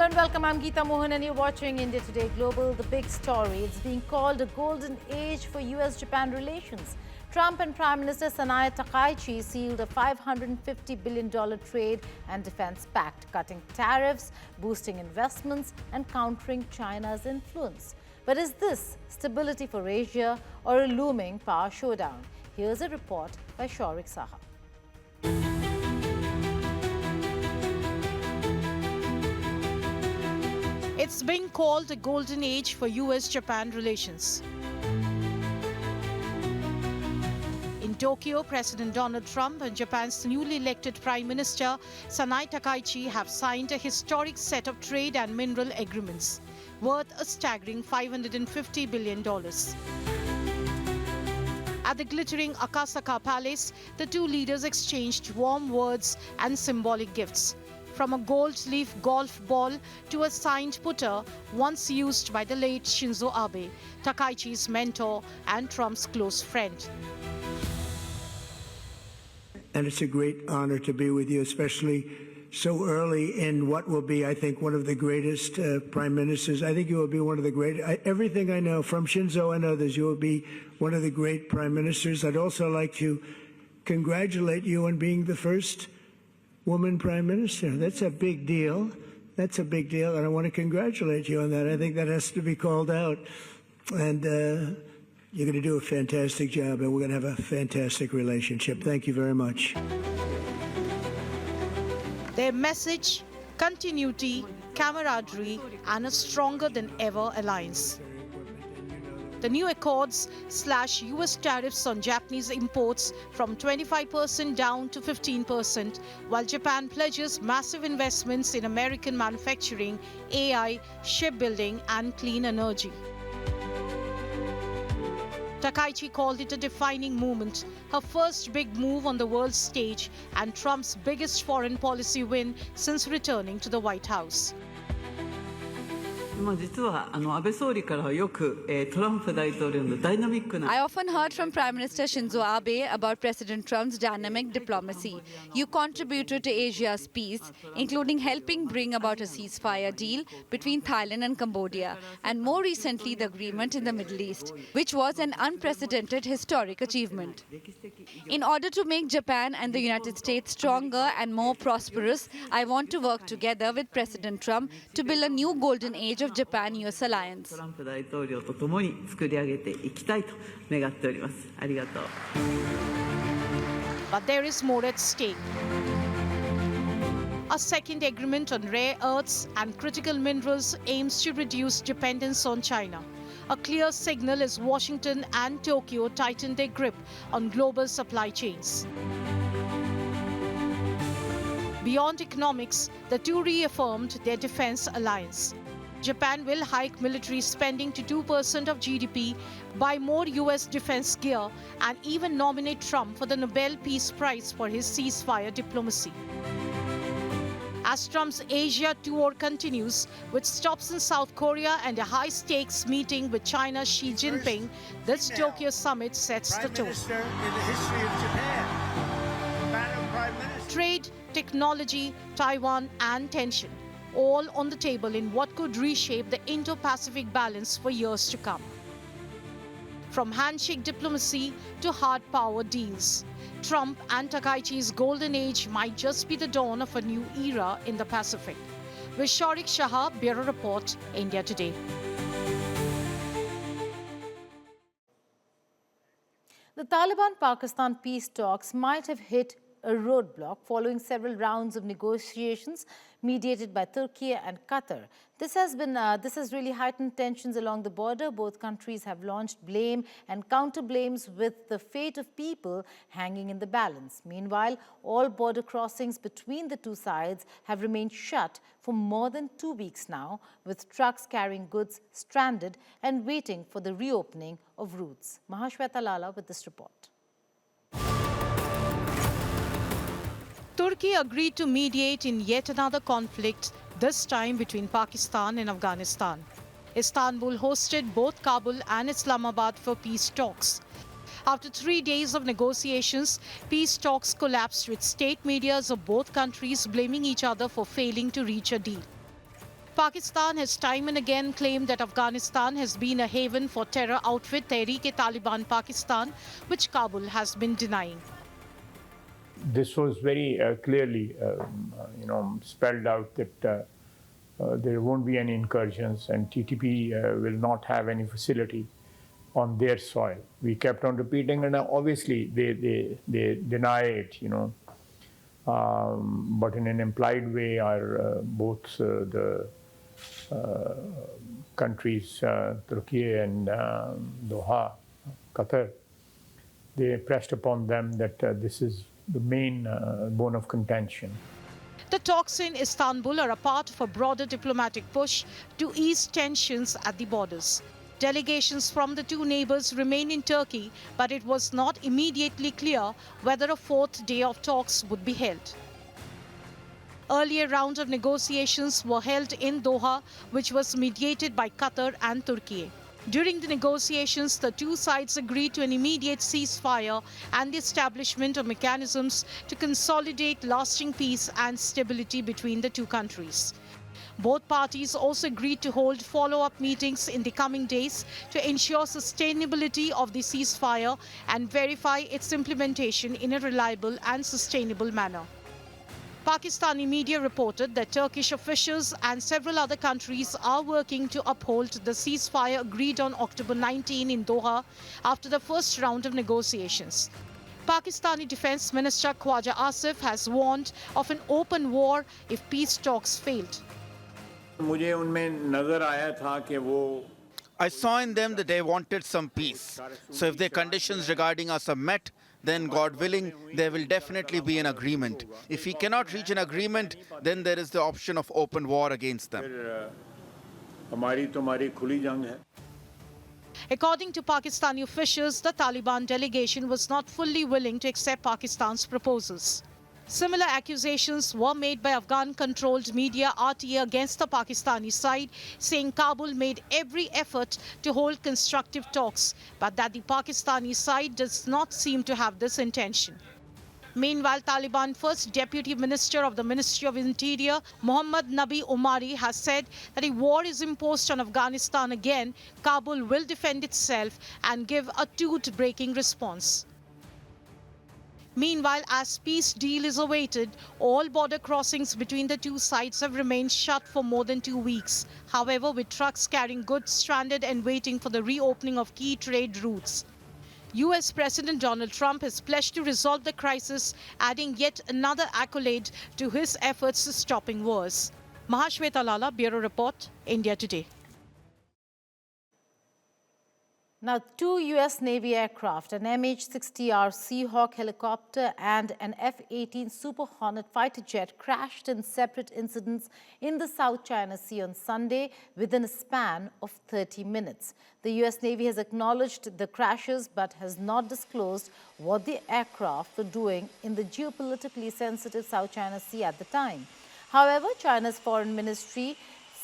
and welcome. I'm Geeta Mohan and you're watching India Today Global. The big story, it's being called a golden age for US-Japan relations. Trump and Prime Minister Sanae Takaichi sealed a $550 billion trade and defense pact, cutting tariffs, boosting investments and countering China's influence. But is this stability for Asia or a looming power showdown? Here's a report by Shaurik Saha. It's been called a golden age for US-Japan relations. In Tokyo, President Donald Trump and Japan's newly elected Prime Minister Sanae Takaichi have signed a historic set of trade and mineral agreements worth a staggering $550 billion. At the glittering Akasaka Palace, the two leaders exchanged warm words and symbolic gifts, from a gold leaf golf ball to a signed putter once used by the late Shinzo Abe, Takaichi's mentor and Trump's close friend. And it's a great honor to be with you, especially so early in what will be, I think, one of the greatest prime ministers. I think you will be one of the great, everything I know from Shinzo and others, you will be one of the great prime ministers. I'd also like to congratulate you on being the first woman prime minister. That's a big deal. That's a big deal, and I want to congratulate you on that. I think that has to be called out. And you're going to do a fantastic job, and we're going to have a fantastic relationship. Thank you very much. Their message: continuity, camaraderie, and a stronger than ever alliance. The new accords slash US tariffs on Japanese imports from 25% down to 15%, while Japan pledges massive investments in American manufacturing, AI, shipbuilding, and clean energy. Takaichi called it a defining moment, her first big move on the world stage and Trump's biggest foreign policy win since returning to the White House. I often heard from Prime Minister Shinzo Abe about President Trump's dynamic diplomacy. You contributed to Asia's peace, including helping bring about a ceasefire deal between Thailand and Cambodia, and more recently the agreement in the Middle East, which was an unprecedented historic achievement. In order to make Japan and the United States stronger and more prosperous, I want to work together with President Trump to build a new golden age of Japan-US alliance. But there is more at stake. A second agreement on rare earths and critical minerals aims to reduce dependence on China. A clear signal as Washington and Tokyo tighten their grip on global supply chains. Beyond economics, the two reaffirmed their defense alliance. Japan will hike military spending to 2% of GDP, buy more US defense gear, and even nominate Trump for the Nobel Peace Prize for his ceasefire diplomacy. As Trump's Asia tour continues, with stops in South Korea and a high-stakes meeting with China's Xi Jinping, this Tokyo summit sets the tone. Trade, technology, Taiwan, and tension, all on the table in what could reshape the Indo-Pacific balance for years to come. From handshake diplomacy to hard power deals, Trump and Takaichi's golden age might just be the dawn of a new era in the Pacific. With Shaurik Saha, Bureau Report, India Today. The Taliban-Pakistan peace talks might have hit a roadblock following several rounds of negotiations mediated by Turkey and Qatar. This has really heightened tensions along the border. Both countries have launched blame and counter-blames, with the fate of people hanging in the balance. Meanwhile, all border crossings between the two sides have remained shut for more than 2 weeks now, with trucks carrying goods stranded and waiting for the reopening of routes. Mahashweta Lala with this report. Turkey agreed to mediate in yet another conflict, this time between Pakistan and Afghanistan. Istanbul hosted both Kabul and Islamabad for peace talks. After 3 days of negotiations, peace talks collapsed, with state medias of both countries blaming each other for failing to reach a deal. Pakistan has time and again claimed that Afghanistan has been a haven for terror outfit Taliban-Pakistan, which Kabul has been denying. This was very clearly, spelled out that there won't be any incursions and TTP will not have any facility on their soil. We kept on repeating, and obviously they deny it, but in an implied way, both the countries, Turkey and Doha, Qatar, they pressed upon them that this is the main bone of contention. The talks in Istanbul are a part of a broader diplomatic push to ease tensions at the borders. Delegations from the two neighbors remain in Turkey, but it was not immediately clear whether a fourth day of talks would be held. Earlier rounds of negotiations were held in Doha, which was mediated by Qatar and Turkey. During the negotiations, the two sides agreed to an immediate ceasefire and the establishment of mechanisms to consolidate lasting peace and stability between the two countries. Both parties also agreed to hold follow-up meetings in the coming days to ensure sustainability of the ceasefire and verify its implementation in a reliable and sustainable manner. Pakistani media reported that Turkish officials and several other countries are working to uphold the ceasefire agreed on October 19 in Doha after the first round of negotiations. Pakistani Defense Minister Khwaja Asif has warned of an open war if peace talks failed. I saw in them that they wanted some peace. So if their conditions regarding us are met, then God willing, there will definitely be an agreement. If we cannot reach an agreement, then there is the option of open war against them. According to Pakistani officials, the Taliban delegation was not fully willing to accept Pakistan's proposals. Similar accusations were made by Afghan-controlled media RTA against the Pakistani side, saying Kabul made every effort to hold constructive talks, but that the Pakistani side does not seem to have this intention. Meanwhile, Taliban First Deputy Minister of the Ministry of Interior, Mohammad Nabi Omari, has said that if war is imposed on Afghanistan again, Kabul will defend itself and give a tooth-breaking response. Meanwhile, as peace deal is awaited, all border crossings between the two sides have remained shut for more than 2 weeks. However, with trucks carrying goods stranded and waiting for the reopening of key trade routes. US President Donald Trump has pledged to resolve the crisis, adding yet another accolade to his efforts to stopping wars. Mahashweta Lala, Bureau Report, India Today. Now, 2 U.S. Navy aircraft, an MH-60R Seahawk helicopter and an F-18 Super Hornet fighter jet crashed in separate incidents in the South China Sea on Sunday within a span of 30 minutes. The U.S. Navy has acknowledged the crashes but has not disclosed what the aircraft were doing in the geopolitically sensitive South China Sea at the time. However, China's foreign ministry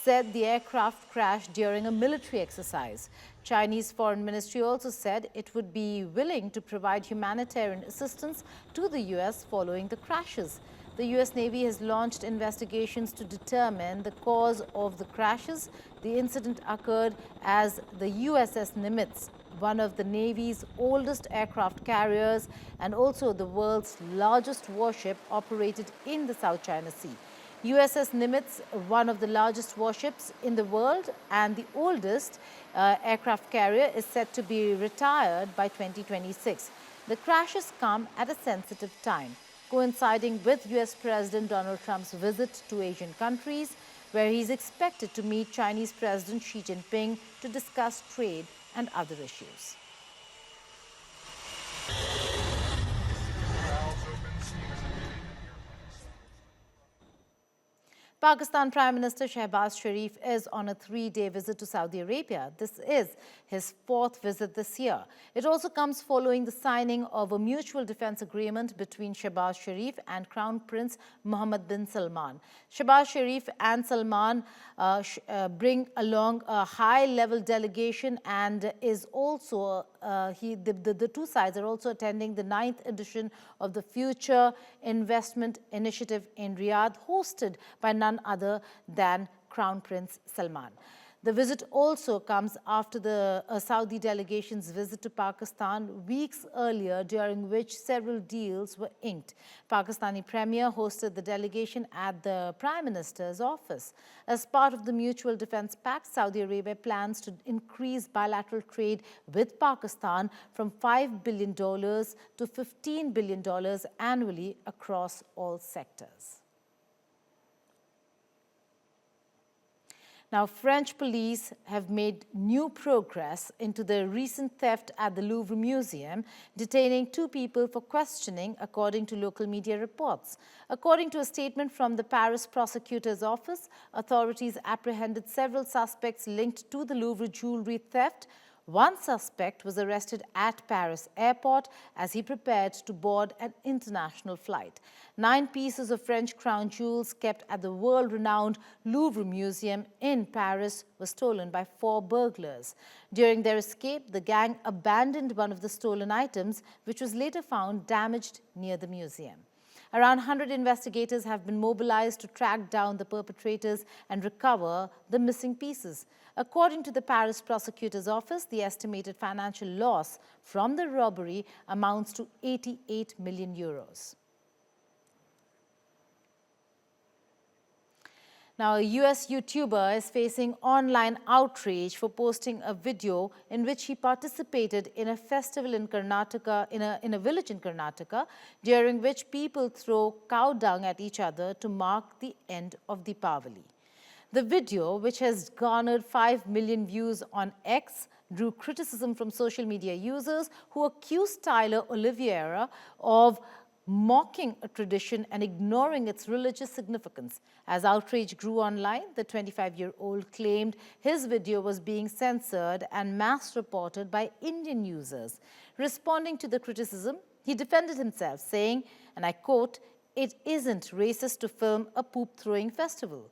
said the aircraft crashed during a military exercise. Chinese Foreign Ministry also said it would be willing to provide humanitarian assistance to the U.S. following the crashes. The U.S. Navy has launched investigations to determine the cause of the crashes. The incident occurred as the USS Nimitz, one of the Navy's oldest aircraft carriers and also the world's largest warship, operated in the South China Sea. USS Nimitz, one of the largest warships in the world and the oldest aircraft carrier, is set to be retired by 2026. The crashes come at a sensitive time, coinciding with US President Donald Trump's visit to Asian countries, where he's expected to meet Chinese President Xi Jinping to discuss trade and other issues. Pakistan Prime Minister Shehbaz Sharif is on a 3-day visit to Saudi Arabia. This is his 4th visit this year. It also comes following the signing of a mutual defense agreement between Shehbaz Sharif and Crown Prince Mohammed bin Salman. Shehbaz Sharif and Salman bring along a high-level delegation, and is also the two sides are also attending the 9th edition of the Future Investment Initiative in Riyadh, hosted by none other than Crown Prince Salman. The visit also comes after the Saudi delegation's visit to Pakistan weeks earlier, during which several deals were inked. Pakistani Premier hosted the delegation at the Prime Minister's office. As part of the Mutual Defense Pact, Saudi Arabia plans to increase bilateral trade with Pakistan from $5 billion to $15 billion annually across all sectors. Now, French police have made new progress into the recent theft at the Louvre Museum, detaining 2 people for questioning, according to local media reports. According to a statement from the Paris prosecutor's office, authorities apprehended several suspects linked to the Louvre jewelry theft. One suspect was arrested at Paris airport as he prepared to board an international flight. 9 pieces of French crown jewels kept at the world-renowned Louvre Museum in Paris were stolen by 4 burglars. During their escape, the gang abandoned one of the stolen items, which was later found damaged near the museum. Around 100 investigators have been mobilized to track down the perpetrators and recover the missing pieces. According to the Paris prosecutor's office, the estimated financial loss from the robbery amounts to 88 million euros. Now, a US YouTuber is facing online outrage for posting a video in which he participated in a festival in Karnataka, in a village in Karnataka, during which people throw cow dung at each other to mark the end of Deepavali. The video, which has garnered 5 million views on X, drew criticism from social media users who accused Tyler Oliveira of mocking a tradition and ignoring its religious significance. As outrage grew online, the 25-year-old claimed his video was being censored and mass-reported by Indian users. Responding to the criticism, he defended himself, saying, and I quote, "It isn't racist to film a poop-throwing festival."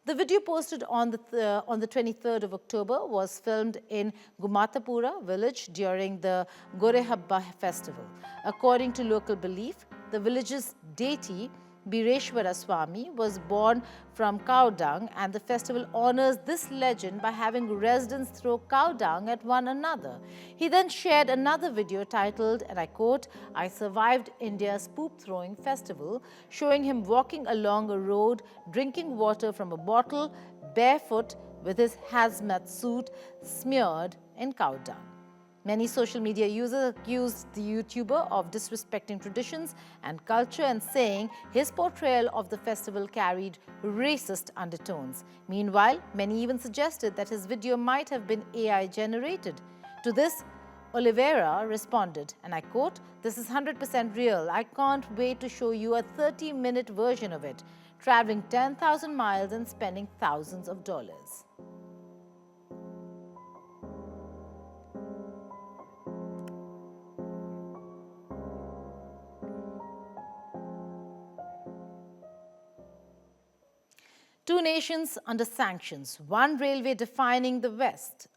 The video posted on the 23rd of October was filmed in Gumatapura village during the Gorehabba festival. According to local belief, the village's deity, Bireshwara Swami, was born from cow dung, and the festival honors this legend by having residents throw cow dung at one another. He then shared another video titled, and I quote, "I survived India's poop-throwing festival," showing him walking along a road, drinking water from a bottle, barefoot, with his hazmat suit smeared in cow dung. Many social media users accused the YouTuber of disrespecting traditions and culture and saying his portrayal of the festival carried racist undertones. Meanwhile, many even suggested that his video might have been AI generated. To this, Oliveira responded, and I quote, "This is 100% real. I can't wait to show you a 30-minute version of it, traveling 10,000 miles and spending thousands of dollars." Two nations under sanctions, one railway defying the West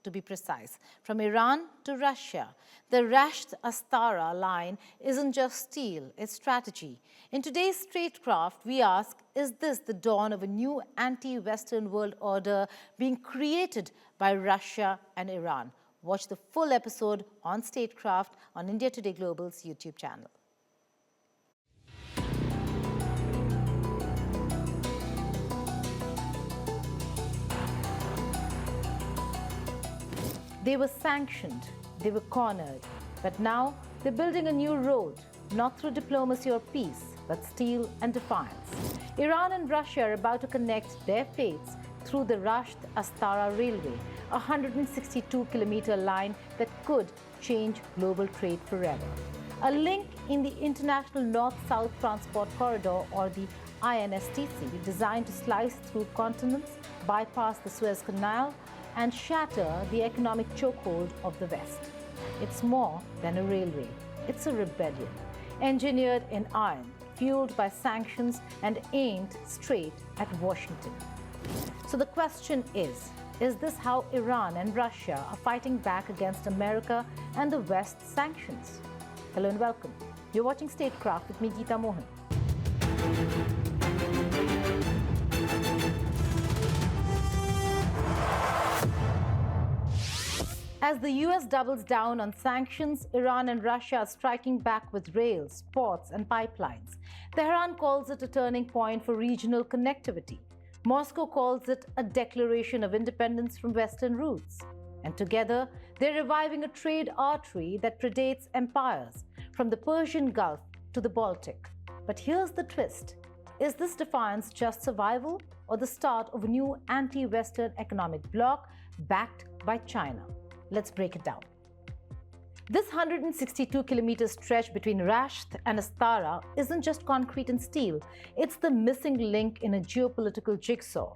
to be precise, from Iran to Russia. The Rasht-Astara line isn't just steel, it's strategy. In today's Statecraft, we ask, is this the dawn of a new anti-Western world order being created by Russia and Iran? Watch the full episode on Statecraft on India Today Global's YouTube channel. They were sanctioned, they were cornered, but now they're building a new road, not through diplomacy or peace, but steel and defiance. Iran and Russia are about to connect their fates through the Rasht-Astara Railway, a 162-kilometer line that could change global trade forever. A link in the International North-South Transport Corridor, or the INSTC, designed to slice through continents, bypass the Suez Canal, and shatter the economic chokehold of the West. It's more than a railway. It's a rebellion, engineered in iron, fueled by sanctions, and aimed straight at Washington. So the question is this how Iran and Russia are fighting back against America and the West's sanctions? Hello and welcome. You're watching Statecraft with me, Geeta Mohan. As the US doubles down on sanctions, Iran and Russia are striking back with rails, ports, and pipelines. Tehran calls it a turning point for regional connectivity. Moscow calls it a declaration of independence from Western roots. And together, they're reviving a trade artery that predates empires, from the Persian Gulf to the Baltic. But here's the twist. Is this defiance just survival or the start of a new anti-Western economic bloc backed by China? Let's break it down. This 162-kilometer stretch between Rasht and Astara isn't just concrete and steel. It's the missing link in a geopolitical jigsaw.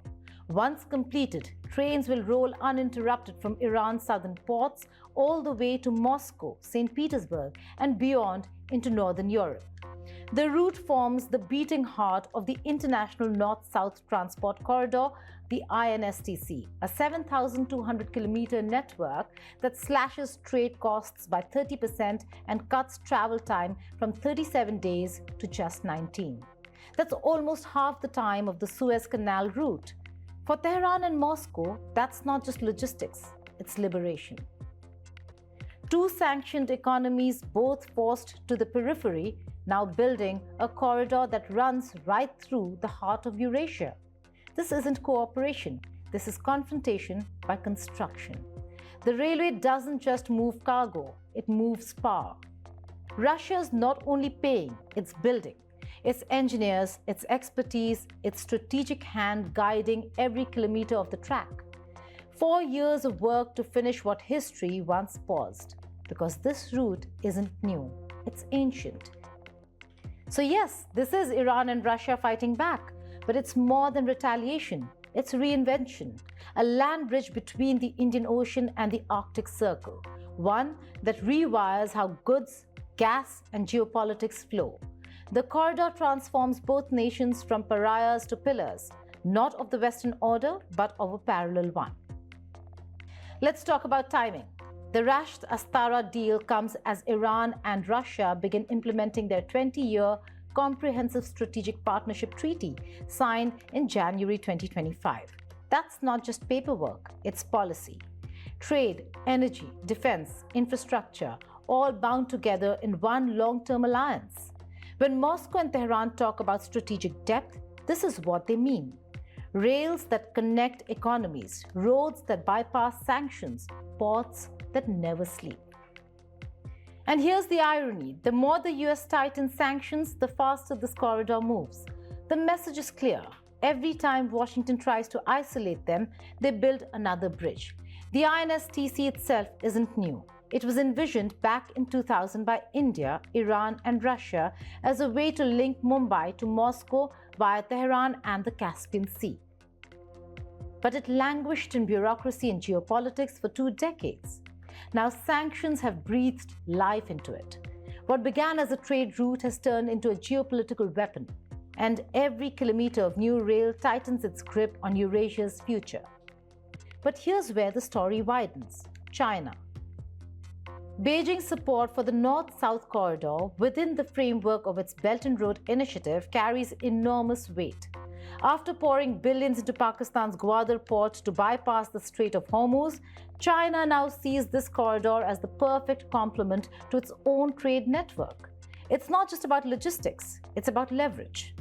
Once completed, trains will roll uninterrupted from Iran's southern ports all the way to Moscow, St. Petersburg, and beyond into northern Europe. The route forms the beating heart of the International North-South Transport Corridor, the INSTC, a 7,200-kilometer network that slashes trade costs by 30% and cuts travel time from 37 days to just 19. That's almost half the time of the Suez Canal route. For Tehran and Moscow, that's not just logistics, it's liberation. Two sanctioned economies, both forced to the periphery, now building a corridor that runs right through the heart of Eurasia. This isn't cooperation, this is confrontation by construction. The railway doesn't just move cargo, it moves power. Russia's not only paying, it's building. Its engineers, its expertise, its strategic hand guiding every kilometer of the track. 4 years of work to finish what history once paused. Because this route isn't new, it's ancient. So yes, this is Iran and Russia fighting back, but it's more than retaliation, it's reinvention. A land bridge between the Indian Ocean and the Arctic Circle. One that rewires how goods, gas, and geopolitics flow. The corridor transforms both nations from pariahs to pillars, not of the Western order, but of a parallel one. Let's talk about timing. The Rasht-Astara deal comes as Iran and Russia begin implementing their 20-year Comprehensive Strategic Partnership Treaty signed in January 2025. That's not just paperwork, it's policy. Trade, energy, defense, infrastructure, all bound together in one long-term alliance. When Moscow and Tehran talk about strategic depth, this is what they mean. Rails that connect economies, roads that bypass sanctions, ports that never sleep. And here's the irony. The more the US tightens sanctions, the faster this corridor moves. The message is clear. Every time Washington tries to isolate them, they build another bridge. The INSTC itself isn't new. It was envisioned back in 2000 by India, Iran, and Russia as a way to link Mumbai to Moscow via Tehran and the Caspian Sea. But it languished in bureaucracy and geopolitics for 2 decades. Now sanctions have breathed life into it. What began as a trade route has turned into a geopolitical weapon, and every kilometer of new rail tightens its grip on Eurasia's future. But here's where the story widens: China. Beijing's support for the North-South corridor within the framework of its Belt and Road Initiative carries enormous weight. After pouring billions into Pakistan's Gwadar port to bypass the Strait of Hormuz, China now sees this corridor as the perfect complement to its own trade network. It's not just about logistics, it's about leverage.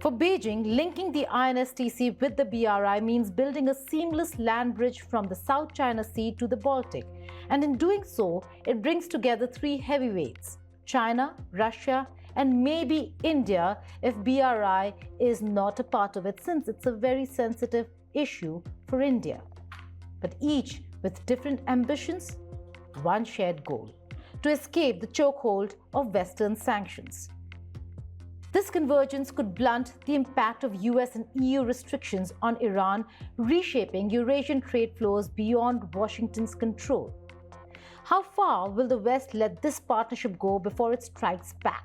For Beijing, linking the INSTC with the BRI means building a seamless land bridge from the South China Sea to the Baltic. And in doing so, it brings together 3 heavyweights: China, Russia, and maybe India if BRI is not a part of it, since it's a very sensitive issue for India. But each with different ambitions, one shared goal: to escape the chokehold of Western sanctions. This convergence could blunt the impact of US and EU restrictions on Iran, reshaping Eurasian trade flows beyond Washington's control. How far will the West let this partnership go before it strikes back?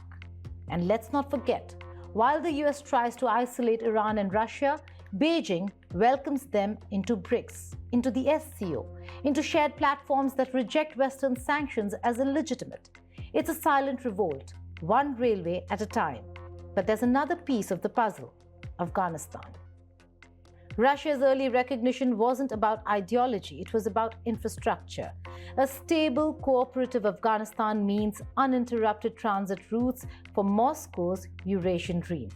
And let's not forget, while the US tries to isolate Iran and Russia, Beijing welcomes them into BRICS, into the SCO, into shared platforms that reject Western sanctions as illegitimate. It's a silent revolt, one railway at a time. But there's another piece of the puzzle: Afghanistan. Russia's early recognition wasn't about ideology, it was about infrastructure. A stable, cooperative Afghanistan means uninterrupted transit routes for Moscow's Eurasian dream.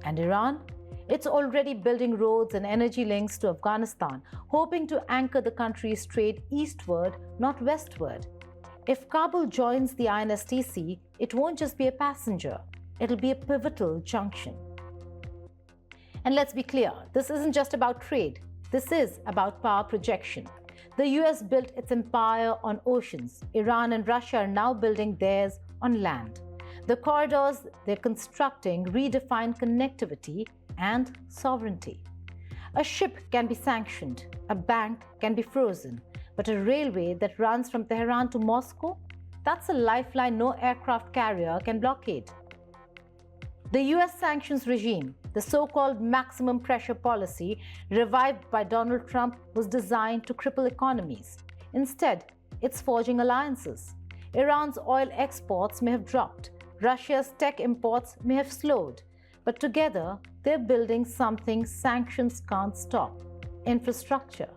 And Iran? It's already building roads and energy links to Afghanistan, hoping to anchor the country's trade eastward, not westward. If Kabul joins the INSTC, it won't just be a passenger, it'll be a pivotal junction. And let's be clear, this isn't just about trade, this is about power projection. The US built its empire on oceans. Iran and Russia are now building theirs on land. The corridors they're constructing redefine connectivity and sovereignty. A ship can be sanctioned, a bank can be frozen, but a railway that runs from Tehran to Moscow, that's a lifeline no aircraft carrier can blockade. The US sanctions regime, the so-called maximum pressure policy revived by Donald Trump, was designed to cripple economies. Instead, it's forging alliances. Iran's oil exports may have dropped, Russia's tech imports may have slowed, but together they're building something sanctions can't stop: infrastructure.